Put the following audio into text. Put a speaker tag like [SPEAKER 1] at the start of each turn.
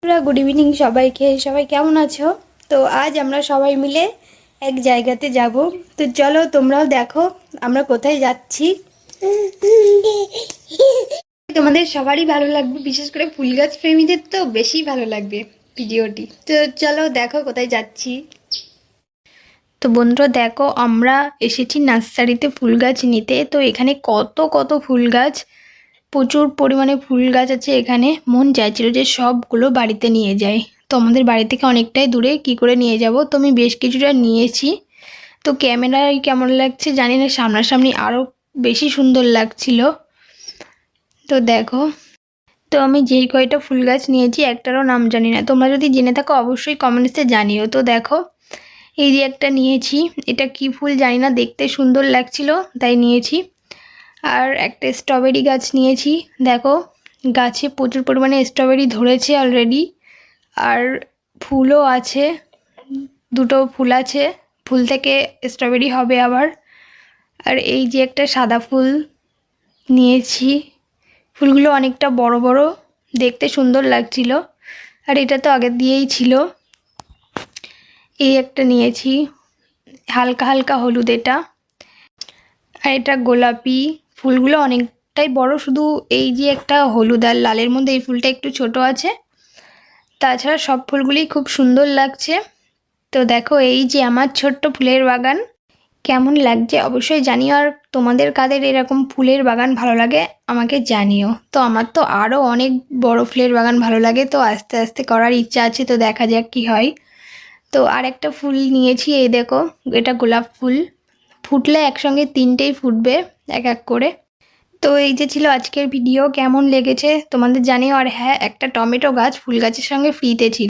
[SPEAKER 1] Good evening সবাইকে। সবাই কেমন আছো? তো আজ আমরা সবাই মিলে এক জায়গাতে যাব। তো চলো তোমরাও দেখো আমরা কোথায় যাচ্ছি। তোমাদের সবারই ভালো লাগবে, বিশেষ করে ফুল গাছ প্রেমীদের তো বেশি ভালো লাগবে ভিডিওটি। তো চলো দেখো কোথায় যাচ্ছি। তো বন্ধুরা দেখো, আমরা এসেছি নার্সারিতে ফুল গাছ নিতে। তো এখানে কত কত ফুল গাছ, প্রচুর পরিমাণে ফুল গাছ আছে এখানে। মন চাইছিল যে সবগুলো বাড়িতে নিয়ে যাই। তো আমাদের বাড়ি থেকে অনেকটাই দূরে, কি করে নিয়ে যাব। তো আমি বেশ কিছুটা নিয়েছি। তো ক্যামেরায় কেমন লাগছে জানি না, সামনাসামনি আরও বেশি সুন্দর লাগছিল। তো দেখো, তো আমি যেই কয়টা ফুল গাছ নিয়েছি একটারও নাম জানি না। তোমরা যদি জেনে থাকো অবশ্যই কমেন্টসে জানিও। তো দেখো, এই যে একটা নিয়েছি, এটা কি ফুল জানি না, দেখতে সুন্দর লাগছিল তাই নিয়েছি। আর একটা স্ট্রবেরি গাছ নিয়েছি। দেখো, গাছে প্রচুর পরিমাণে স্ট্রবেরি ধরেছে অলরেডি, আর ফুলও আছে, দুটো ফুল আছে, ফুল থেকে স্ট্রবেরি হবে আবার। আর এই যে একটা সাদা ফুল নিয়েছি, ফুলগুলো অনেকটা বড় বড়, দেখতে সুন্দর লাগছিল। আর এটা তো আগের দিয়েই ছিল। এই একটা নিয়েছি, হালকা হালকা হলুদ এটা। আর এটা গোলাপি, ফুলগুলো অনেকটাই বড়, শুধু এই যে একটা হলুদ আর লালের মধ্যে এই ফুলটা একটু ছোট আছে। তাছাড়া সব ফুলগুলি খুব সুন্দর লাগছে। তো দেখো, এই যে আমার ছোট্ট ফুলের বাগান, কেমন লাগছে অবশ্যই জানিও। আর তোমাদের কাদের এরকম ফুলের বাগান ভালো লাগে আমাকে জানিও। তো আমার তো আরও অনেক বড় ফুলের বাগান ভালো লাগে, তো আস্তে আস্তে করার ইচ্ছা আছে। তো দেখা যাক কি হয়। তো আর একটা ফুল নিয়েছি, এই দেখো, এটা গোলাপ ফুল। ফুটলে একসঙ্গে তিনটেই ফুটবে এক এক করে। তো এই যে ছিল আজকের ভিডিও, কেমন লেগেছে তোমাদের জানিও। আর হ্যাঁ, একটা টমেটো গাছ ফুল গাছের সঙ্গে ফ্রিতে ছিল।